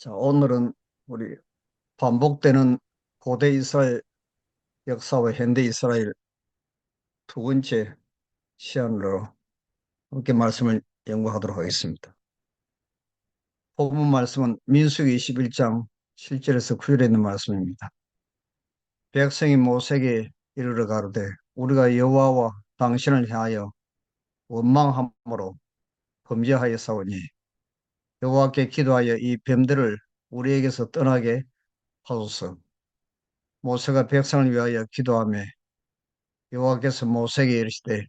자, 오늘은 우리 반복되는 고대 이스라엘 역사와 현대 이스라엘 두 번째 시간으로 함께 말씀을 연구하도록 하겠습니다. 본문 말씀은 민수기 21장 7절에서 9절에 있는 말씀입니다. 백성이 모세에게 이르러 가로되 우리가 여호와와 당신을 향하여 원망함으로 범죄하였사오니 여호와께 기도하여 이 뱀들을 우리에게서 떠나게 하소서. 모세가 백성을 위하여 기도하며 여호와께서 모세에게 이르시되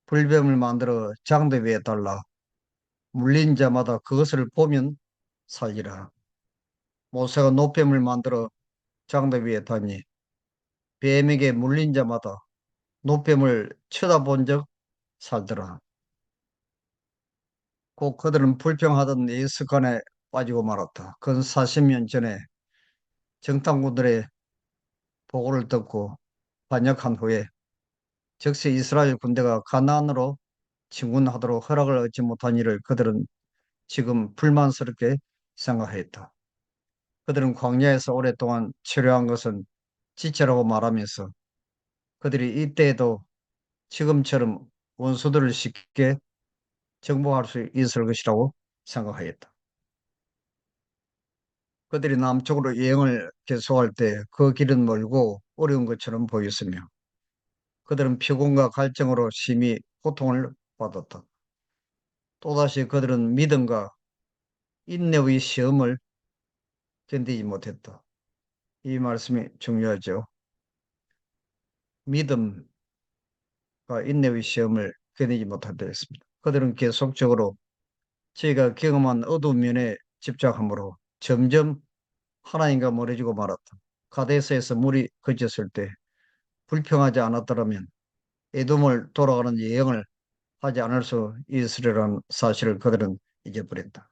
불뱀을 만들어 장대 위에 달라 물린 자마다 그것을 보면 살리라. 모세가 노뱀을 만들어 장대 위에 다니 뱀에게 물린 자마다 노뱀을 쳐다본 적 살더라. 곧 그들은 불평하던 이 습관에 빠지고 말았다. 그건 40년 전에 정탐꾼들의 보고를 듣고 반역한 후에 즉시 이스라엘 군대가 가나안으로 진군하도록 허락을 얻지 못한 일을 그들은 지금 불만스럽게 생각했다. 그들은 광야에서 오랫동안 치료한 것은 지체라고 말하면서 그들이 이때에도 지금처럼 원수들을 쉽게 정복할 수 있을 것이라고 생각하였다. 그들이 남쪽으로 여행을 계속할 때 그 길은 멀고 어려운 것처럼 보였으며 그들은 피곤과 갈증으로 심히 고통을 받았다. 또다시 그들은 믿음과 인내의 시험을 견디지 못했다. 이 말씀이 중요하죠. 믿음과 인내의 시험을 견디지 못한다 했습니다. 그들은 계속적으로 저희가 경험한 어두운 면에 집착함으로 점점 하나님과 멀어지고 말았다. 가데스에서 물이 그쳤을 때 불평하지 않았더라면 에돔을 돌아가는 여행을 하지 않을 수 있으리라는 사실을 그들은 잊어버렸다.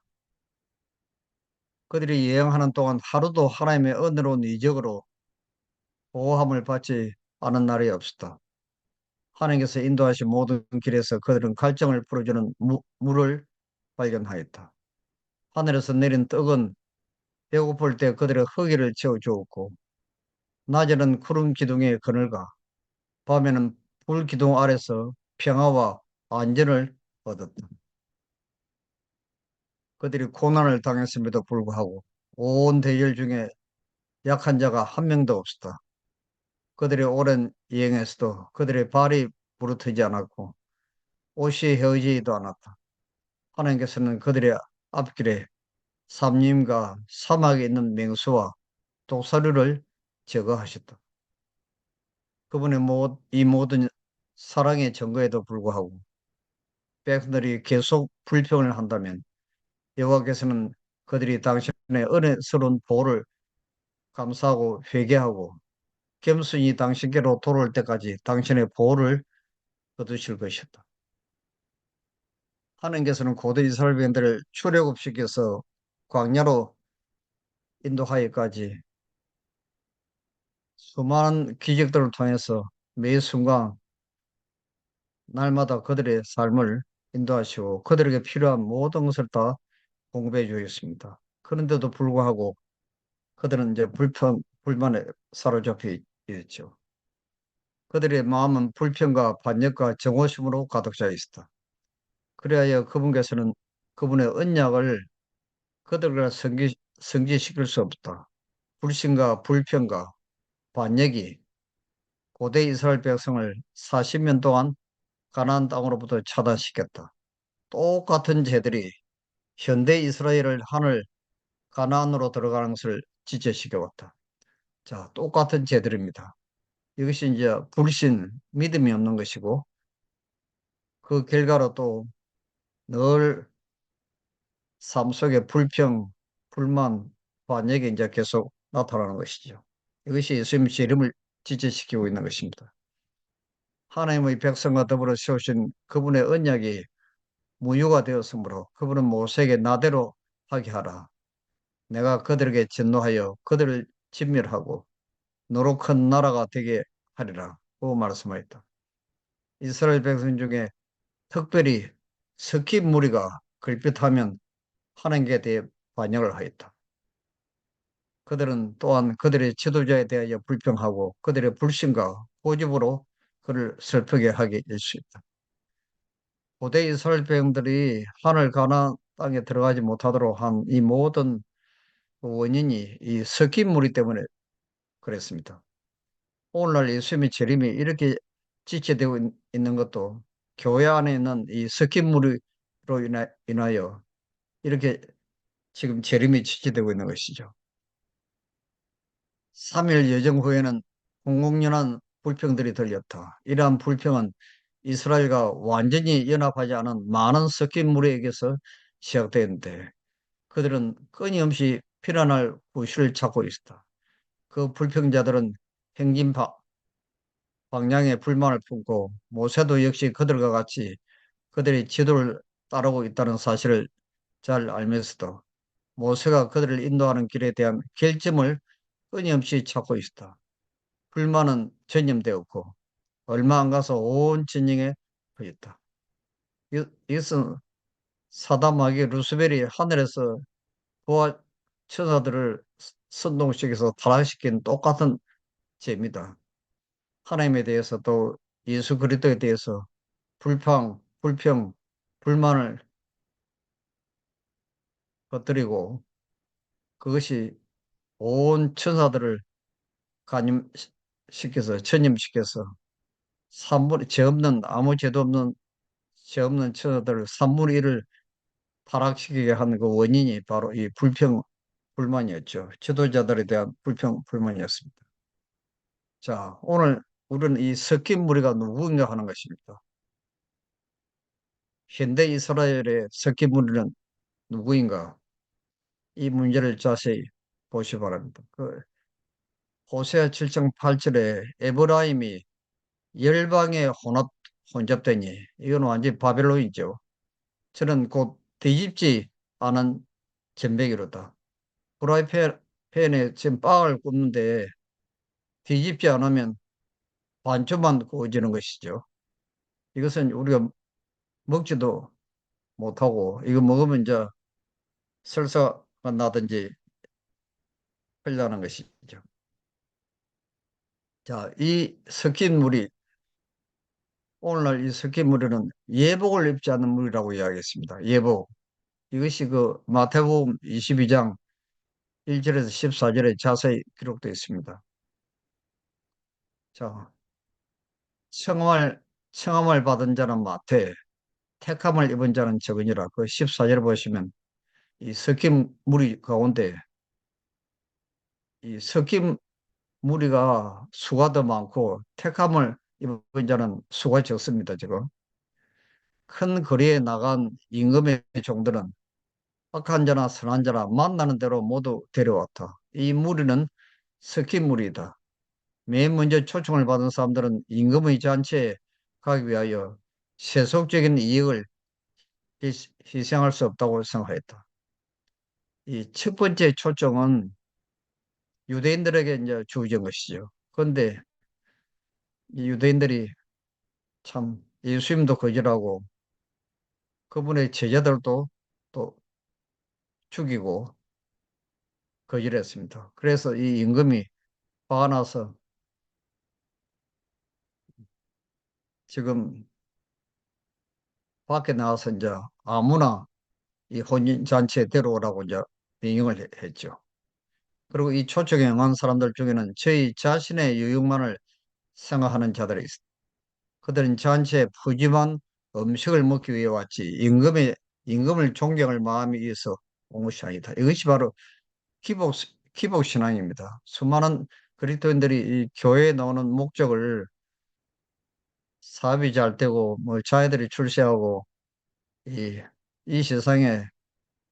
그들이 여행하는 동안 하루도 하나님의 은혜로운 이적으로 보호함을 받지 않은 날이 없었다. 하나님께서 인도하신 모든 길에서 그들은 갈증을 풀어주는 물을 발견하였다. 하늘에서 내린 떡은 배고플 때 그들의 허기를 채워주었고 낮에는 구름 기둥의 그늘과 밤에는 불 기둥 아래서 평화와 안전을 얻었다. 그들이 고난을 당했음에도 불구하고 온 대열 중에 약한 자가 한 명도 없었다. 그들의 오랜 여행에서도 그들의 발이 부르트지 않았고 옷이 헤어지지도 않았다. 하나님께서는 그들의 앞길에 삼림과 사막에 있는 맹수와 독사류를 제거하셨다. 그분의 이 모든 사랑의 증거에도 불구하고 백성들이 계속 불평을 한다면 여호와께서는 그들이 당신의 은혜스러운 보호를 감사하고 회개하고 겸손히 당신께로 돌아올 때까지 당신의 보호를 거두실 것이었다. 하나님께서는 고대 이스라엘 백성들을 출애굽시켜서 광야로 인도하여까지 수많은 기적들을 통해서 매 순간 날마다 그들의 삶을 인도하시고 그들에게 필요한 모든 것을 다 공급해 주셨습니다. 그런데도 불구하고 그들은 이제 불만에 사로잡혀 있죠. 그들의 마음은 불평과 반역과 정오심으로 가득 차 있었다. 그리하여 그분께서는 그분의 언약을 그들과 성취시킬 수 없다. 불신과 불평과 반역이 고대 이스라엘 백성을 40년 동안 가나안 땅으로부터 차단시켰다. 똑같은 죄들이 현대 이스라엘을 하늘 가나안으로 들어가는 것을 지체시켜 왔다. 자, 똑같은 죄들입니다. 이것이 이제 불신, 믿음이 없는 것이고 그 결과로 또 늘 삶 속에 불평, 불만, 반역이 이제 계속 나타나는 것이죠. 이것이 예수님의 재림을 지체시키고 있는 것입니다. 하나님의 백성과 더불어 세우신 그분의 언약이 무효가 되었으므로 그분은 모세에게 나대로 하게 하라. 내가 그들에게 진노하여 그들을 진멸하고 너로 큰 나라가 되게 하리라. 고 말씀하였다. 이스라엘 백성 중에 특별히 스킵 무리가 걸핏하면 하나님께 대해 반역을 하였다. 그들은 또한 그들의 지도자에 대하여 불평하고 그들의 불신과 고집으로 그를 슬프게 하게 될 수 있다. 고대 이스라엘 백성들이 하늘 가나안 땅에 들어가지 못하도록 한 이 모든 원인이 이 섞인 무리 때문에 그랬습니다. 오늘날 예수님의 재림이 이렇게 지체되고 있는 것도 교회 안에 있는 이 섞인 무리로 인하여 이렇게 지금 재림이 지체되고 있는 것이죠. 3일 여정 후에는 공공연한 불평들이 들렸다. 이러한 불평은 이스라엘과 완전히 연합하지 않은 많은 섞인 무리에게서 시작되는데 그들은 끊임없이 피난할 구실을 찾고 있었다. 그 불평자들은 행진 방향에 불만을 품고 모세도 역시 그들과 같이 그들의 지도를 따르고 있다는 사실을 잘 알면서도 모세가 그들을 인도하는 길에 대한 결점을 끊임없이 찾고 있었다. 불만은 전염되었고 얼마 안 가서 온 진영에 퍼졌다. 이것은 사다마귀 루스벨이 하늘에서 부하 천사들을 선동시켜서 타락시킨 똑같은 죄입니다. 하나님에 대해서 또 예수 그리스도에 대해서 불평, 불만을 퍼뜨리고 그것이 온 천사들을 간임시켜서 전염시켜서 죄 없는 아무 죄도 없는 죄 없는 천사들을 3분의 1을 타락시키게 한 그 원인이 바로 이 불만이었죠. 지도자들에 대한 불만이었습니다. 자, 오늘 우리는 이 섞인 무리가 누구인가 하는 것입니다. 현대 이스라엘의 섞인 무리는 누구인가? 이 문제를 자세히 보시 기 바랍니다. 호세아 7장 8절에 에브라임이 열방에 혼잡되니 이건 완전히 바벨론이죠. 저는 곧 뒤집지 않은 전배기로다. 프라이팬에 지금 빵을 굽는데 뒤집지 않으면 반쪽만 구워지는 것이죠. 이것은 우리가 먹지도 못하고 이거 먹으면 이제 설사가 나든지 흘러나는 것이죠. 자, 이 섞인 물이 오늘날 이 섞인 무리는 예복을 입지 않는 무리라고 이야기했습니다. 예복. 이것이 그 마태복음 22장 1절에서 14절에 자세히 기록되어 있습니다. 자, 청함을, 청함을 받은 자는 마태, 택함을 입은 자는 적으니라. 그 14절 보시면 이 섞인 무리 가운데 이 섞인 무리가 수가 더 많고 택함을 입은 자는 수가 적습니다. 지금 큰 거리에 나간 임금의 종들은 악한 자나 선한 자나 만나는 대로 모두 데려왔다. 이 무리는 섞인 무리이다. 맨 먼저 초청을 받은 사람들은 임금의 잔치에 가기 위하여 세속적인 이익을 희생할 수 없다고 생각했다. 이 첫 번째 초청은 유대인들에게 이제 주어진 것이죠. 그런데 이 유대인들이 참 예수님도 거절하고 그분의 제자들도 또 죽이고 거절했습니다. 그래서 이 임금이 화가 나서 지금 밖에 나와서 이제 아무나 이 혼인 잔치에 데려오라고 이제 명령을 했죠. 그리고 이 초청에 응한 사람들 중에는 저희 자신의 유익만을 생각하는 자들이 있습니다. 그들은 잔치에 푸짐한 음식을 먹기 위해 왔지 임금을 존경할 마음이 있어 온 것이 아니다. 이것이 바로 기복 기복 신앙입니다. 수많은 그리스도인들이 이 교회에 나오는 목적을 사업이 잘 되고 뭐 자녀들이 출세하고 이, 이 세상에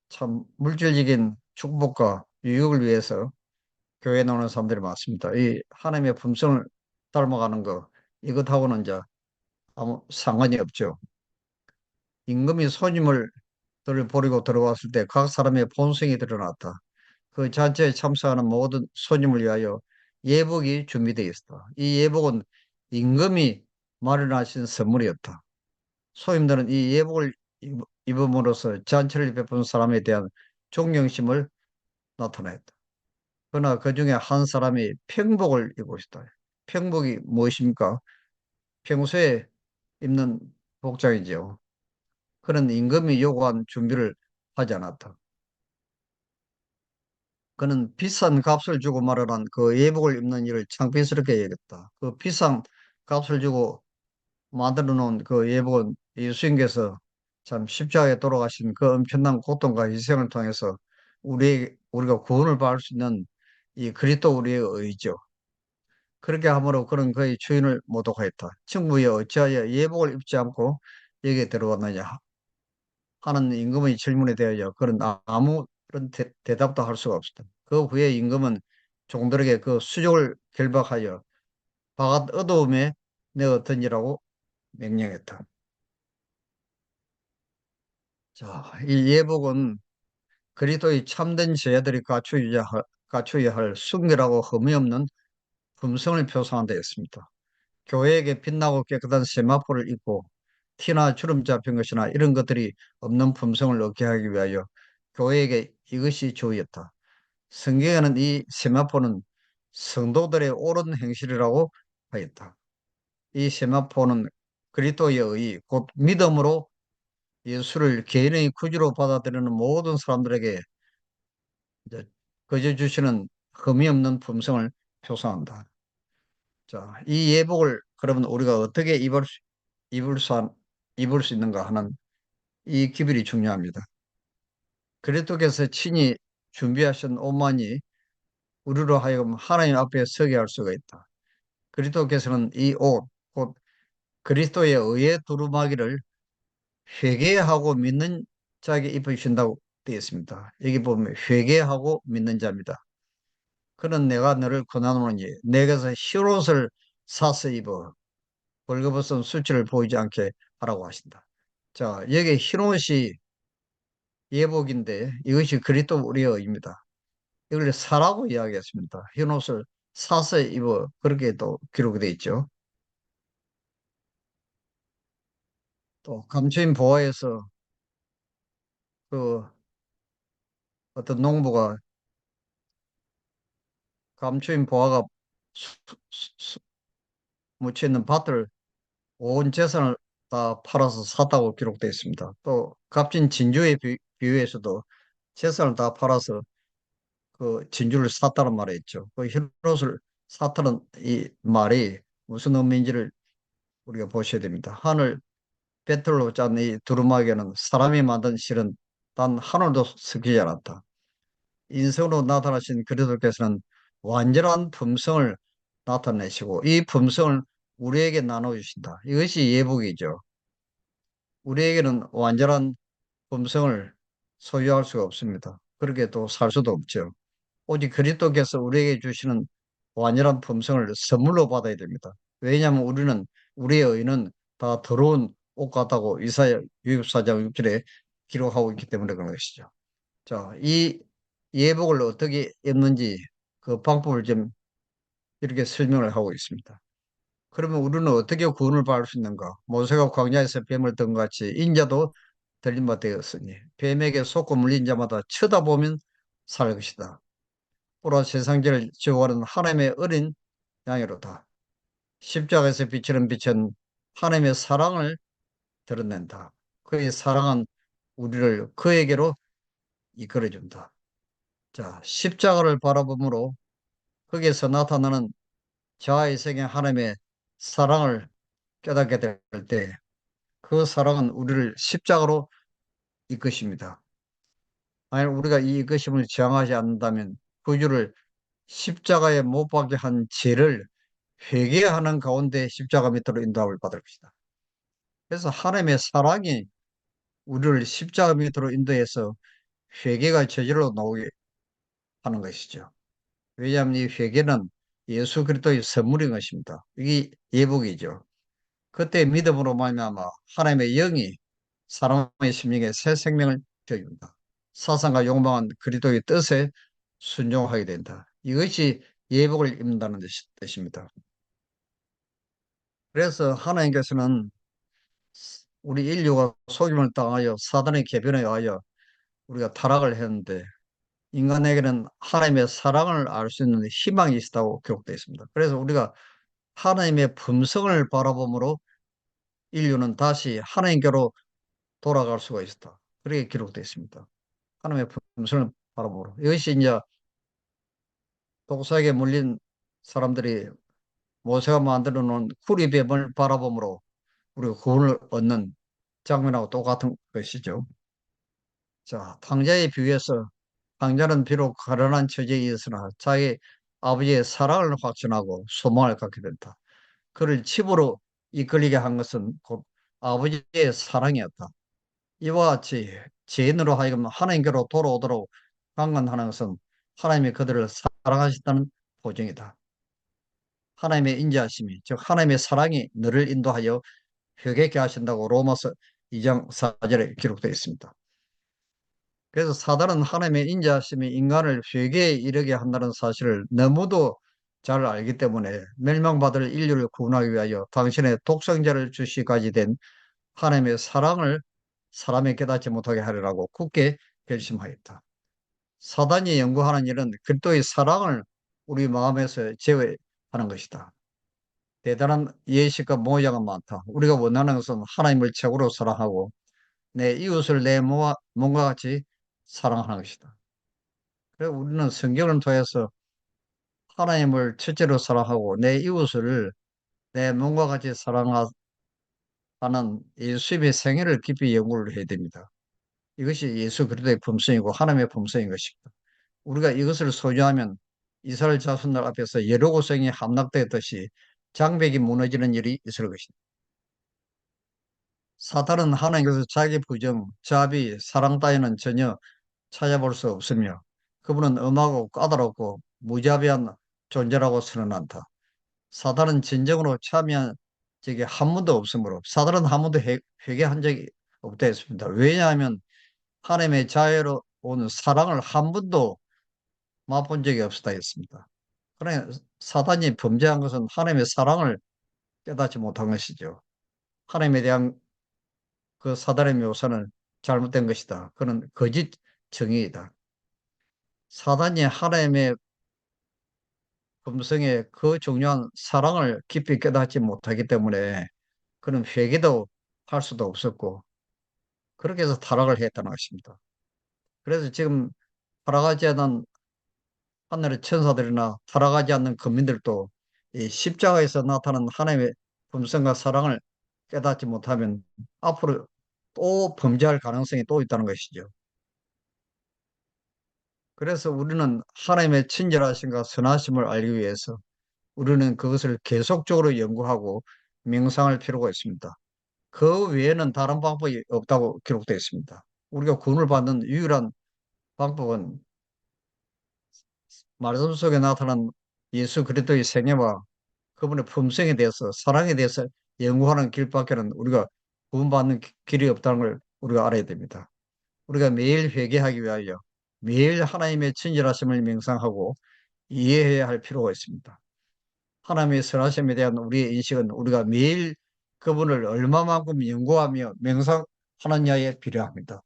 참 물질적인 축복과 유익을 위해서 교회에 나오는 사람들이 많습니다. 이 하나님의 품성을 닮아가는 거 이것하고는 이제 아무 상관이 없죠. 임금이 손님을 들 버리고 들어왔을 때 각 사람의 본성이 드러났다. 그 잔치에 참석하는 모든 손님을 위하여 예복이 준비되어 있었다. 이 예복은 임금이 마련하신 선물이었다. 소임들은 이 예복을 입음으로써 잔치를 베푼 사람에 대한 존경심을 나타냈다. 그러나 그 중에 한 사람이 평복을 입고 있다. 평복이 무엇입니까? 평소에 입는 복장이죠. 그는 임금이 요구한 준비를 하지 않았다. 그는 비싼 값을 주고 마련한 그 예복을 입는 일을 창피스럽게 여겼다. 그 비싼 값을 주고 만들어 놓은 그 예복은 예수님께서 참 십자가에 돌아가신 그 엄청난 고통과 희생을 통해서 우리가 구원을 받을 수 있는 이 그리스도 우리의 의죠. 그렇게 함으로 그는 그의 주인을 모독하였다. 친구여 어찌하여 예복을 입지 않고 여기에 들어왔느냐 하는 임금의 질문에 대하여 그는 아무런 대답도 할 수가 없었다. 그 후에 임금은 종들에게 그 수족을 결박하여 바깥 어두움에 내어 던지라고 명령했다. 자, 이 예복은 그리스도의 참된 제자들이 갖추어야 할 순결하고 흠이 없는 품성을 표상한 데였습니다. 교회에게 빛나고 깨끗한 세마포를 입고 티나 주름 잡힌 것이나 이런 것들이 없는 품성을 얻게 하기 위하여 교회에게 이것이 주어졌다. 성경에는 이 세마포는 성도들의 옳은 행실이라고 하였다. 이 세마포는 그리스도의 의, 곧 믿음으로 예수를 개인의 구주로 받아들이는 모든 사람들에게 이제 거저 주시는 흠이 없는 품성을 표상한다. 자, 이 예복을 그러면 우리가 어떻게 입을 수, 입을 수 있는가 하는 이 기별이 중요합니다. 그리스도께서 친히 준비하신 옷만이 우리로 하여금 하나님 앞에 서게 할 수가 있다. 그리스도께서는 이 옷, 곧 그리스도의 의의 두루마기를 회개하고 믿는 자에게 입으신다고 되어 있습니다. 여기 보면 회개하고 믿는 자입니다. 그는 내가 너를 권하노니 내게서 흰옷을 사서 입어 벌거벗은 수치를 보이지 않게 하라고 하신다. 자, 여기 흰옷이 예복인데 이것이 그리스도 우리의 의입니다. 이걸 사라고 이야기했습니다. 흰옷을 사서 입어 그렇게 또 기록이 되어 있죠. 또 감추인 보화에서 그 어떤 농부가 감추인 보화가 묻혀 있는 밭을 온 재산을 다 팔아서 샀다고 기록되어 있습니다. 또 값진 진주에 비유해서도 재산을 다 팔아서 그 진주를 샀다는 말이 있죠. 그 흰옷을 샀다는 이 말이 무슨 의미인지를 우리가 보셔야 됩니다. 하늘 배틀로 짠 이 두루마기는 사람이 만든 실은 단 하늘도 섞이지 않았다. 인성으로 나타나신 그리스도께서는 완전한 품성을 나타내시고 이 품성을 우리에게 나눠주신다. 이것이 예복이죠. 우리에게는 완전한 품성을 소유할 수가 없습니다. 그렇게 또 살 수도 없죠. 오직 그리스도께서 우리에게 주시는 완전한 품성을 선물로 받아야 됩니다. 왜냐하면 우리의 의는 다 더러운 옷 같다고 이사야 64장 6절에 기록하고 있기 때문에 그런 것이죠. 자, 이 예복을 어떻게 입는지 그 방법을 좀 이렇게 설명을 하고 있습니다. 그러면 우리는 어떻게 구원을 받을 수 있는가? 모세가 광야에서 뱀을 든 것 같이 인자도 들림바 되었으니 뱀에게 속고 물린 자마다 쳐다보면 살 것이다. 오라 세상지를 지어가는 하나님의 어린 양이로다. 십자가에서 비치는 빛은 하나님의 사랑을 드러낸다. 그의 사랑은 우리를 그에게로 이끌어준다. 자, 십자가를 바라보므로 거기에서 나타나는 자아이생의 하나님의 사랑을 깨닫게 될 때 그 사랑은 우리를 십자가로 이끄십니다. 만약 우리가 이 이끄심을 저항하지 않는다면 구주를 십자가에 못 박게 한 죄를 회개하는 가운데 십자가 밑으로 인도함을 받을 것이다. 그래서 하나님의 사랑이 우리를 십자가 밑으로 인도해서 회개가 저절로 나오게 하는 것이죠. 왜냐하면 이 회개는 예수 그리스도의 선물인 것입니다. 이게 예복이죠. 그때 믿음으로 말미암아 하나님의 영이 사람의 심령에 새 생명을 주어줍니다. 사상과 욕망한 그리스도의 뜻에 순종하게 된다. 이것이 예복을 입는다는 뜻입니다. 그래서 하나님께서는 우리 인류가 속임을 당하여 사단의 계변에 의하여 우리가 타락을 했는데 인간에게는 하나님의 사랑을 알 수 있는 희망이 있다고 기록되어 있습니다. 그래서 우리가 하나님의 품성을 바라보므로 인류는 다시 하나님께로 돌아갈 수가 있었다. 그렇게 기록되어 있습니다. 하나님의 품성을 바라보므로. 이것이 이제 독사에게 물린 사람들이 모세가 만들어 놓은 구리뱀을 바라보므로 우리가 구원을 얻는 장면하고 똑같은 것이죠. 자, 탕자에 비유해서 탕자는 비록 가난한 처지에 있으나 자기 아버지의 사랑을 확신하고 소망을 갖게 된다. 그를 집으로 이끌리게 한 것은 곧 아버지의 사랑이었다. 이와 같이 죄인으로 하여금 하나님께로 돌아오도록 강간하는 것은 하나님이 그들을 사랑하신다는 보증이다. 하나님의 인자하심이, 즉 하나님의 사랑이 너를 인도하여 회개케 하신다고 로마서 2장 4절에 기록되어 있습니다. 그래서 사단은 하나님의 인자하심이 인간을 회개에 이르게 한다는 사실을 너무도 잘 알기 때문에 멸망받을 인류를 구원하기 위하여 당신의 독생자를 주시기까지 된 하나님의 사랑을 사람이 깨닫지 못하게 하리라고 굳게 결심하였다. 사단이 연구하는 일은 그리스도의 사랑을 우리 마음에서 제외하는 것이다. 대단한 예식과 모양은 많다. 우리가 원하는 것은 하나님을 최고로 사랑하고 내 이웃을 내 몸과 같이 사랑하는 것이다. 그래서 우리는 성경을 통해서 하나님을 첫째로 사랑하고 내 이웃을 내 몸과 같이 사랑하는 예수님의 생애를 깊이 연구를 해야 됩니다. 이것이 예수 그리스도의 품성이고 하나님의 품성인 것입니다. 우리가 이것을 소유하면 이스라엘 자손들 앞에서 여러 고생이 함락되었듯이 장벽이 무너지는 일이 있을 것입니다. 사탄은 하나님께서 자기 부정, 자비, 사랑 따위는 전혀 찾아볼 수 없으며 그분은 엄하고 까다롭고 무자비한 존재라고 선언한다. 사단은 진정으로 참여한 적이 한 번도 없으므로 사단은 한 번도 회개한 적이 없다 했습니다. 왜냐하면 하나님의 자애로 온 사랑을 한 번도 맛본 적이 없었다 했습니다. 그러나 사단이 범죄한 것은 하나님의 사랑을 깨닫지 못한 것이죠. 하나님에 대한 그 사단의 묘사는 잘못된 것이다. 그는 거짓 정의이다. 사단이 하나님의 금성의 그 중요한 사랑을 깊이 깨닫지 못하기 때문에 그는 회개도 할 수도 없었고 그렇게 해서 타락을 했다는 것입니다. 그래서 지금 타락하지 않은 하늘의 천사들이나 타락하지 않는 국민들도 이 십자가에서 나타난 하나님의 품성과 사랑을 깨닫지 못하면 앞으로 또 범죄할 가능성이 또 있다는 것이죠. 그래서 우리는 하나님의 친절하심과 선하심을 알기 위해서 우리는 그것을 계속적으로 연구하고 명상할 필요가 있습니다. 그 외에는 다른 방법이 없다고 기록되어 있습니다. 우리가 구원을 받는 유일한 방법은 말씀 속에 나타난 예수 그리스도의 생애와 그분의 품성에 대해서 사랑에 대해서 연구하는 길밖에는 우리가 구원받는 길이 없다는 걸 우리가 알아야 됩니다. 우리가 매일 회개하기 위하여 매일 하나님의 친절하심을 명상하고 이해해야 할 필요가 있습니다. 하나님의 선하심에 대한 우리의 인식은 우리가 매일 그분을 얼마만큼 연구하며 명상하느냐에 필요합니다.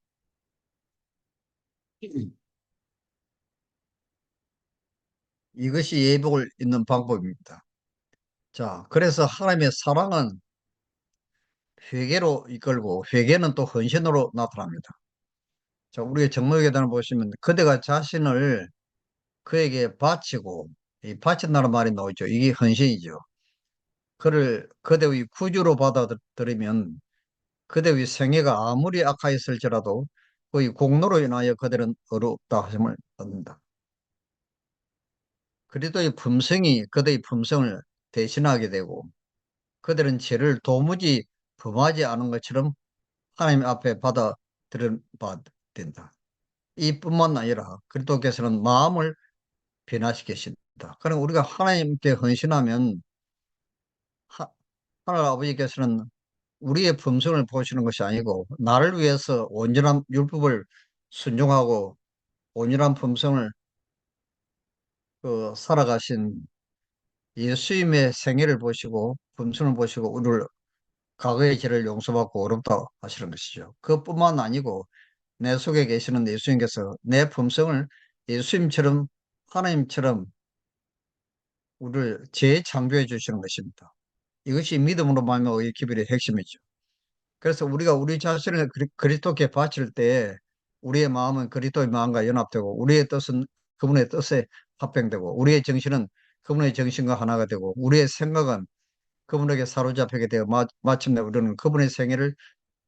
이것이 예복을 잇는 방법입니다. 자, 그래서 하나님의 사랑은 회개로 이끌고 회개는 또 헌신으로 나타납니다. 자, 우리의 정로계단을 보시면 그대가 자신을 그에게 바치고 이 바친다는 말이 나오죠. 이게 헌신이죠. 그를 그대의 구주로 받아들이면 그대의 생애가 아무리 악하였을지라도 그의 공로로 인하여 그들은 어렵다 하심을 얻는다. 그리스도의 품성이 그들의 품성을 대신하게 되고 그들은 죄를 도무지 범하지 않은 것처럼 하나님 앞에 받아들여 된다. 이뿐만 아니라 그리스도께서는 마음을 변화시키신다. 그럼 우리가 하나님께 헌신하면 하나님 아버지께서는 우리의 품성을 보시는 것이 아니고 나를 위해서 온전한 율법을 순종하고 온전한 품성을 살아가신 예수님의 생애를 보시고 품성을 보시고 우리를 과거의 죄를 용서받고 어렵다 하시는 것이죠. 그것뿐만 아니고 내 속에 계시는 예수님께서 내 품성을 예수님처럼 하나님처럼 우리를 재창조해 주시는 것입니다. 이것이 믿음으로 말미암아 의의 기별의 핵심이죠. 그래서 우리가 우리 자신을 그리스도께 바칠 때 우리의 마음은 그리스도의 마음과 연합되고 우리의 뜻은 그분의 뜻에 합병되고 우리의 정신은 그분의 정신과 하나가 되고 우리의 생각은 그분에게 사로잡히게 되어 마침내 우리는 그분의 생애를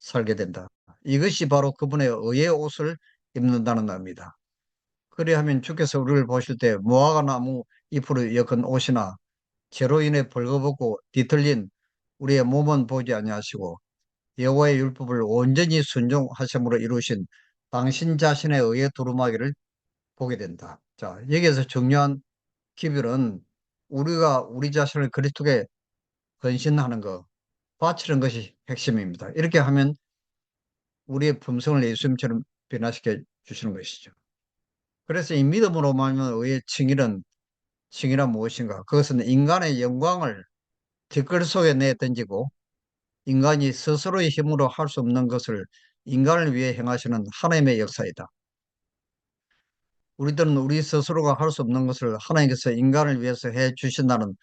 살게 된다. 이것이 바로 그분의 의의 옷을 입는다는 겁니다. 그리하면 주께서 우리를 보실 때 무화과 나무 잎으로 엮은 옷이나 죄로 인해 벌거벗고 뒤틀린 우리의 몸은 보지 아니하시고 여호와의 율법을 온전히 순종하심으로 이루신 당신 자신의 의의 두루마기를 보게 된다. 자, 여기에서 중요한 기별은 우리가 우리 자신을 그리스도께 헌신하는 것, 바치는 것이 핵심입니다. 이렇게 하면 우리의 품성을 예수님처럼 변화시켜 주시는 것이죠. 그래서 이 믿음으로 말하면 의의 칭의란 무엇인가? 그것은 인간의 영광을 뒷걸 속에 내 던지고 인간이 스스로의 힘으로 할 수 없는 것을 인간을 위해 행하시는 하나님의 역사이다. 우리들은 우리 스스로가 할 수 없는 것을 하나님께서 인간을 위해서 해 주신다는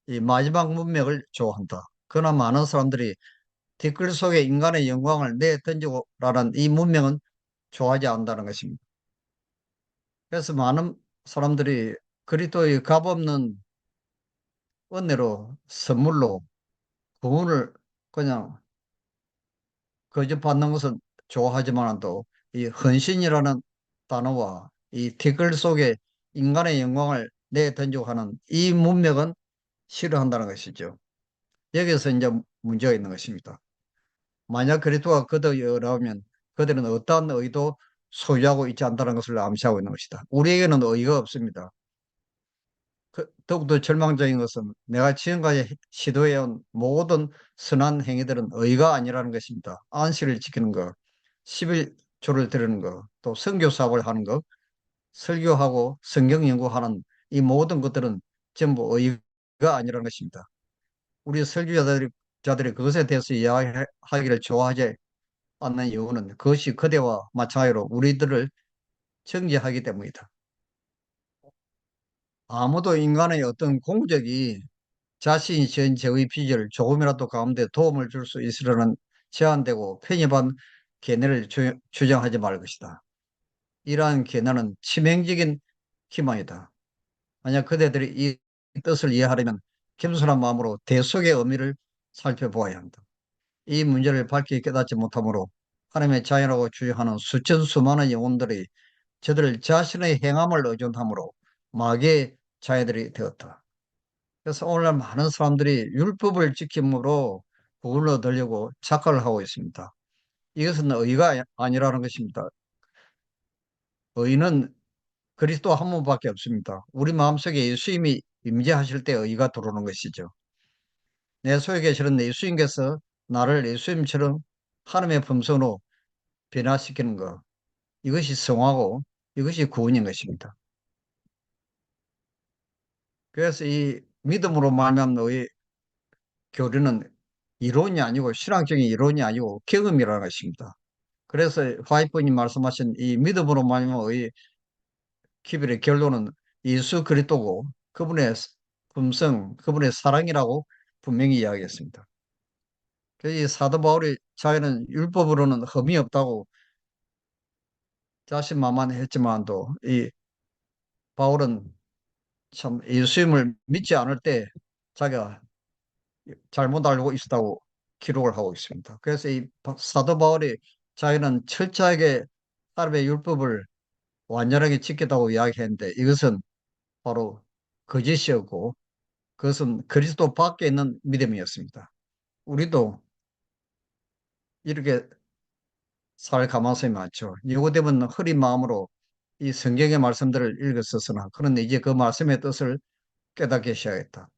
이 마지막 문맥을 좋아한다. 그러나 많은 사람들이 댓글 속에 인간의 영광을 내 던지고라는 이 문명은 좋아하지 않는다는 것입니다. 그래서 많은 사람들이 그리스도의 값없는 은혜로 선물로 구원을 그냥 거저받는 것은 좋아하지만도 이 헌신이라는 단어와 이 댓글 속에 인간의 영광을 내 던지고 하는 이 문맥은 싫어한다는 것이죠. 여기서 이제 문제가 있는 것입니다. 만약 그리스도가 그들이라면 그들은 어떠한 의도 소유하고 있지 않다는 것을 암시하고 있는 것이다. 우리에게는 의의가 없습니다. 더욱더 절망적인 것은 내가 지금까지 시도해온 모든 선한 행위들은 의가 아니라는 것입니다. 안식을 지키는 것, 11조를 드리는 것, 또 선교 사업을 하는 것, 설교하고 성경 연구하는 이 모든 것들은 전부 의가 아니라는 것입니다. 우리 설교자들이 그것에 대해서 이야기하기를 좋아하지 않는 이유는 그것이 그대와 마찬가지로 우리들을 정죄하기 때문이다. 아무도 인간의 어떤 공적이 자신이 지은 죄의 빚을 조금이라도 가운데 도움을 줄 수 있으려는 제한되고 편협한 견해를 주장하지 말 것이다. 이러한 견해는 치명적인 희망이다. 만약 그대들이 이 뜻을 이해하려면 겸손한 마음으로 대속의 의미를 살펴보아야 한다. 이 문제를 밝히 깨닫지 못하므로 하나님의 자연하고 주장하는 수천 수많은 영혼들이 저들 자신의 행함을 의존함으로 마귀의 자녀들이 되었다. 그래서 오늘날 많은 사람들이 율법을 지킴으로 구원을 얻으려고 착각을 하고 있습니다. 이것은 의가 아니라는 것입니다. 의는 그리스도 한 분밖에 없습니다. 우리 마음속에 예수님이 임재하실 때 의가 들어오는 것이죠. 내 속에 계시는 예수님께서 나를 예수님처럼 하나님의 품성으로 변화시키는 것. 이것이 성화고 이것이 구원인 것입니다. 그래서 이 믿음으로 말미암는 의 교리는 이론이 아니고 신앙적인 이론이 아니고 경험이라는 것입니다. 그래서 화이트님 말씀하신 이 믿음으로 말미암의 기별의 결론은 예수 그리스도고 그분의 품성, 그분의 사랑이라고 분명히 이야기했습니다. 그래서 이 사도 바울이 자기는 율법으로는 흠이 없다고 자신만만했지만도 이 바울은 참 예수님을 믿지 않을 때 자기가 잘못 알고 있었다고 기록을 하고 있습니다. 그래서 이 사도 바울이 자기는 철저하게 하나님의 율법을 완전하게 지켰다고 이야기했는데 이것은 바로 거짓이었고 그것은 그리스도 밖에 있는 믿음이었습니다. 우리도 이렇게 살 가망성이 많죠. 니고데모는 흐린 마음으로 이 성경의 말씀들을 읽었었으나 그런데 이제 그 말씀의 뜻을 깨닫기 시작했다.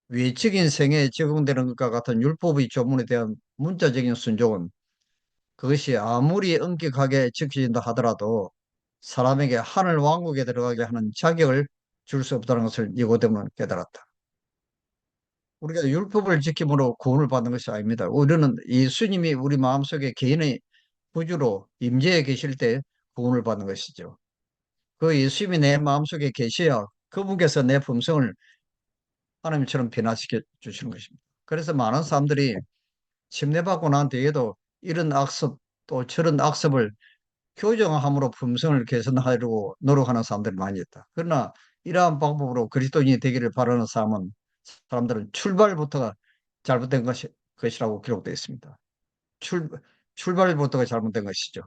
외적인 생애에 적용되는 것과 같은 율법의 조문에 대한 문자적인 순종은 그것이 아무리 엄격하게 지켜진다 하더라도 사람에게 하늘 왕국에 들어가게 하는 자격을 줄 수 없다는 것을 니고데모는 깨달았다. 우리가 율법을 지킴으로 구원을 받는 것이 아닙니다. 우리는 예수님이 우리 마음속에 개인의 구주로 임재해 계실 때 구원을 받는 것이죠. 그 예수님이 내 마음속에 계셔야 그분께서 내 품성을 하나님처럼 변화시켜 주시는 것입니다. 그래서 많은 사람들이 침례받고 난 뒤에도 이런 악습 또 저런 악습을 교정함으로 품성을 개선하려고 노력하는 사람들이 많이 있다. 그러나 이러한 방법으로 그리스도인이 되기를 바라는 사람들은 출발부터가 잘못된 것이라고 기록되어 있습니다. 출, 출발부터가 잘못된 것이죠.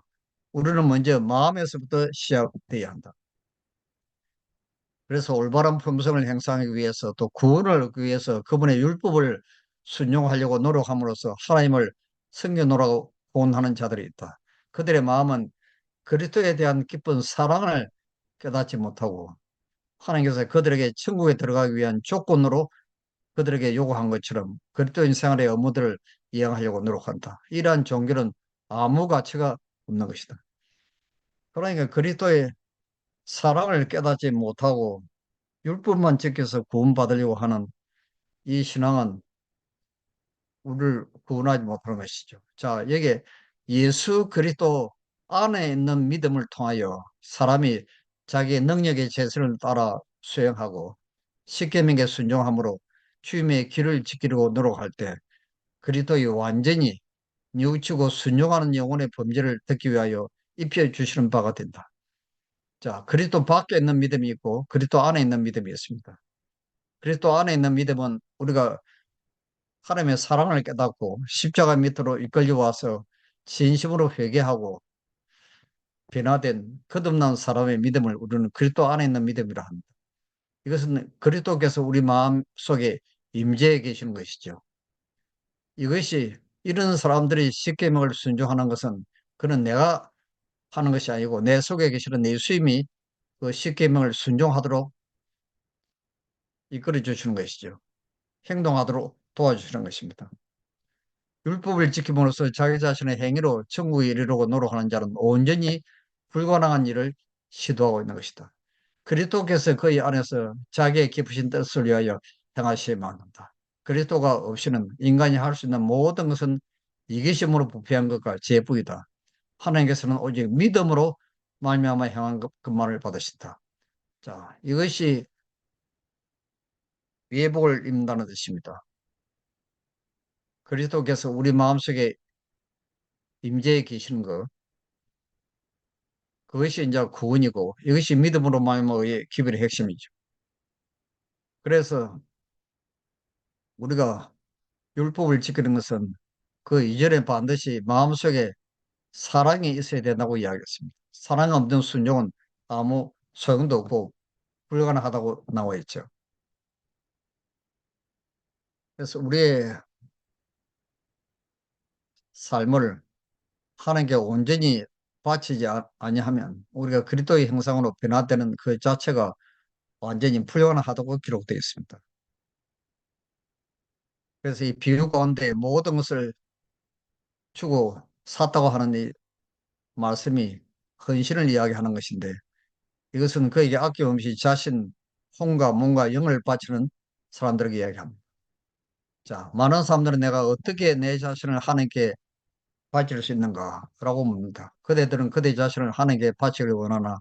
우리는 먼저 마음에서부터 시작돼야 한다. 그래서 올바른 품성을 행사하기 위해서 또 구원을 얻기 위해서 그분의 율법을 순종하려고 노력함으로써 하나님을 섬겨노라고 고언하는 자들이 있다. 그들의 마음은 그리스도에 대한 깊은 사랑을 깨닫지 못하고 하나님께서 그들에게 천국에 들어가기 위한 조건으로 그들에게 요구한 것처럼 그리스도인 생활의 의무들을 이행하려고 노력한다. 이러한 종교는 아무 가치가 없는 것이다. 그러니까 그리스도의 사랑을 깨닫지 못하고 율법만 지켜서 구원받으려고 하는 이 신앙은 우리를 구원하지 못하는 것이죠. 자, 여기에 예수 그리스도 안에 있는 믿음을 통하여 사람이 자기의 능력의 재선을 따라 수행하고 십계명에 순종함으로 주님의 길을 지키려고 노력할 때 그리스도의 완전히 뉘우치고 순종하는 영혼의 범죄를 듣기 위하여 입혀 주시는 바가 된다. 자, 그리스도 밖에 있는 믿음이 있고 그리스도 안에 있는 믿음이 있습니다. 그리스도 안에 있는 믿음은 우리가 하나님의 사랑을 깨닫고 십자가 밑으로 이끌려 와서 진심으로 회개하고 변화된 거듭난 사람의 믿음을 우리는 그리스도 안에 있는 믿음이라 합니다. 이것은 그리스도께서 우리 마음 속에 임재해 계시는 것이죠. 이것이 이런 사람들이 십계명을 순종하는 것은 그는 내가 하는 것이 아니고 내 속에 계시는 예수님이 그 십계명을 순종하도록 이끌어 주시는 것이죠. 행동하도록 도와주시는 것입니다. 율법을 지킴으로써 자기 자신의 행위로 천국에 이르려고 노력하는 자는 온전히 불가능한 일을 시도하고 있는 것이다. 그리스도께서 그의 안에서 자기의 깊으신 뜻을 위하여 행하셔야만 한다. 그리스도가 없이는 인간이 할 수 있는 모든 것은 이기심으로 부패한 것과 죄부이다. 하나님께서는 오직 믿음으로 말미암아 행한 것만을 받으신다. 자, 이것이 회복을 입는다는 뜻입니다. 그리스도께서 우리 마음속에 임재해 계시는 것, 그것이 이제 구원이고 이것이 믿음으로 말미암아의 기별의 핵심이죠. 그래서 우리가 율법을 지키는 것은 그 이전에 반드시 마음속에 사랑이 있어야 된다고 이야기했습니다. 사랑 없는 순종은 아무 소용도 없고 불가능하다고 나와 있죠. 그래서 우리의 삶을 하나님께 온전히 바치지 아니하면 우리가 그리스도의 형상으로 변화되는 그 자체가 완전히 불가능하다고 기록되어 있습니다. 그래서 이 비유 가운데 모든 것을 주고 샀다고 하는 이 말씀이 헌신을 이야기하는 것인데 이것은 그에게 아낌없이 자신, 혼과 몸과 영을 바치는 사람들에게 이야기합니다. 자, 많은 사람들은 내가 어떻게 내 자신을 하나님께 바칠 수 있는가라고 묻는다. 그대들은 그대 자신을 하나님께 바치기를 원하나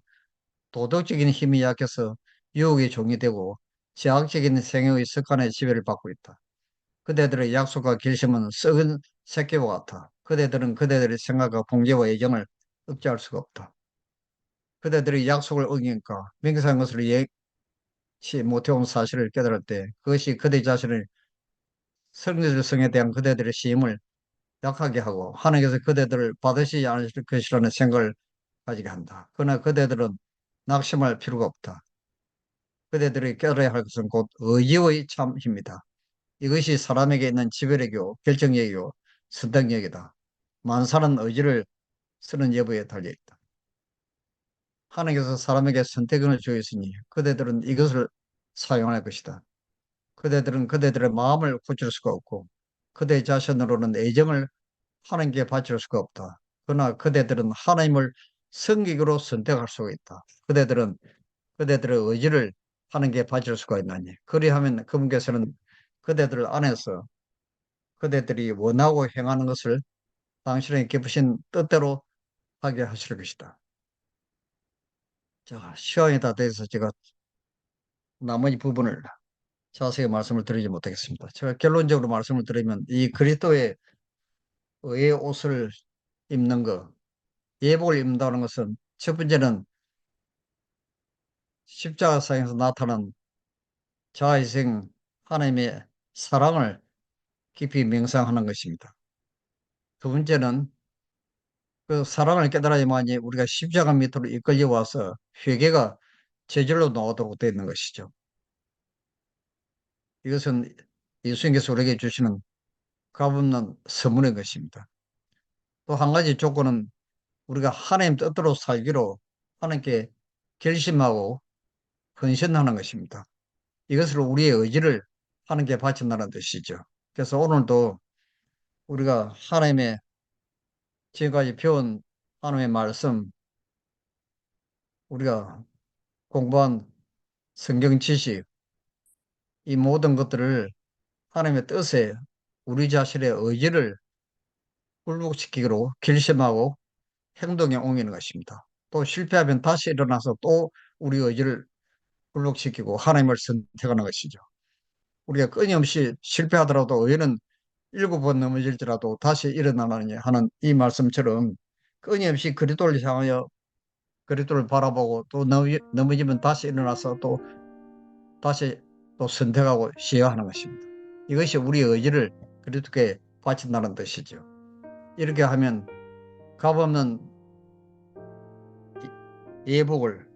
도덕적인 힘이 약해서 유혹의 종이 되고 제약적인 생애의 습관의 지배를 받고 있다. 그대들의 약속과 결심은 썩은 새끼와 같아. 그대들은 그대들의 생각과 봉제와 예정을 억제할 수가 없다. 그대들의 약속을 어기니까 명상한 것을 예시 못해온 사실을 깨달을 때 그것이 그대 자신의 성질성에 대한 그대들의 시임을 약하게 하고 하나님께서 그대들을 받으시지 않으실 것이라는 생각을 가지게 한다. 그러나 그대들은 낙심할 필요가 없다. 그대들이 깨달아야 할 것은 곧 의지의 참입니다. 이것이 사람에게 있는 지배력이요, 결정력이요, 선택력이다. 만사는 의지를 쓰는 여부에 달려있다. 하나님께서 사람에게 선택권을 주었으니 그대들은 이것을 사용할 것이다. 그대들은 그대들의 마음을 고칠 수가 없고 그대 자신으로는 애정을 하나님께 바칠 수가 없다. 그러나 그대들은 하나님을 성기로 선택할 수가 있다. 그대들은 그대들의 의지를 하나님께 바칠 수가 있나니 그리하면 그분께서는 그대들 안에서 그대들이 원하고 행하는 것을 당신의 깊으신 뜻대로 하게 하실 것이다. 자, 시간이 다 돼서 제가 나머지 부분을 자세히 말씀을 드리지 못하겠습니다. 제가 결론적으로 말씀을 드리면 이 그리스도의 의의 옷을 입는 것, 예복을 입는다는 것은 첫 번째는 십자가상에서 나타난 자아희생 하나님의 사랑을 깊이 맹상하는 것입니다. 두 번째는 그 사랑을 깨달아야만이 우리가 십자가 밑으로 이끌려 와서 회개가 저절로 나오도록 되어 있는 것이죠. 이것은 예수님께서 우리에게 주시는 값없는 선물인 것입니다. 또 한 가지 조건은 우리가 하나님 뜻대로 살기로 하나님께 결심하고 헌신하는 것입니다. 이것으로 우리의 의지를 하나님께 바친다는 뜻이죠. 그래서 오늘도 우리가 하나님의 지금까지 배운 하나님의 말씀, 우리가 공부한 성경 지식, 이 모든 것들을 하나님의 뜻에 우리 자신의 의지를 굴복시키기로 결심하고 행동에 옮기는 것입니다. 또 실패하면 다시 일어나서 또 우리 의지를 굴복시키고 하나님을 선택하는 것이죠. 우리가 끊임없이 실패하더라도 의인은 7번 넘어질지라도 다시 일어나느니 하는 이 말씀처럼 끊임없이 그리스도를 향하여 그리스도를 바라보고 또 넘어지면 다시 일어나서 또 다시 또 선택하고 시행하는 것입니다. 이것이 우리의 의지를 그리스도께 바친다는 뜻이죠. 이렇게 하면 값없는 예복을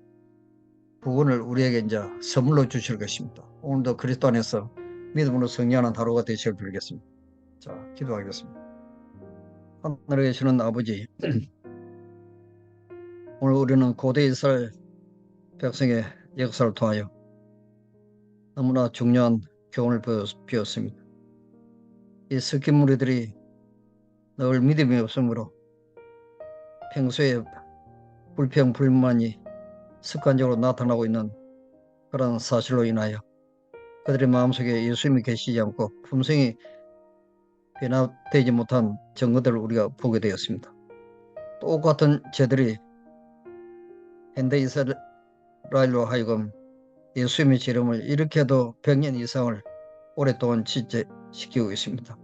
부분을 우리에게 이제 선물로 주실 것입니다. 오늘도 그리스도 안에서 믿음으로 승리하는 하루가 되시길 빌겠습니다. 자, 기도하겠습니다. 하늘에 계시는 아버지, 오늘 우리는 고대 이스라엘 백성의 역사를 통하여 너무나 중요한 교훈을 배웠습니다. 이 섞인 무리들이 늘 믿음이 없으므로 평소에 불평, 불만이 습관적으로 나타나고 있는 그런 사실로 인하여 그들의 마음속에 예수님이 계시지 않고 품성이 변화되지 못한 증거들을 우리가 보게 되었습니다. 똑같은 죄들이 현대 이스라엘로 하여금 예수님의 지름을 이렇게도 100년 이상을 오랫동안 지체시키고 있습니다.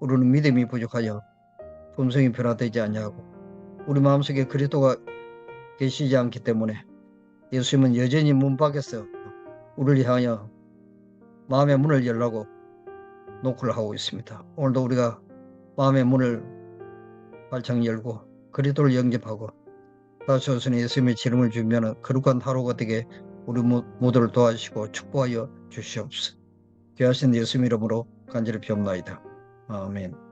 우리는 믿음이 부족하여 품성이 변화되지 아니하고 우리 마음속에 그리스도가 계시지 않기 때문에 예수님은 여전히 문 밖에서 우리를 향하여 마음의 문을 열라고 노크를 하고 있습니다. 오늘도 우리가 마음의 문을 활짝 열고 그리스도를 영접하고 다시 오신 예수님의 지름을 준비하는 거룩한 하루가 되게 우리 모두를 도와주시고 축복하여 주시옵소서. 귀하신 예수님 이름으로 간절히 비옵나이다. 아멘.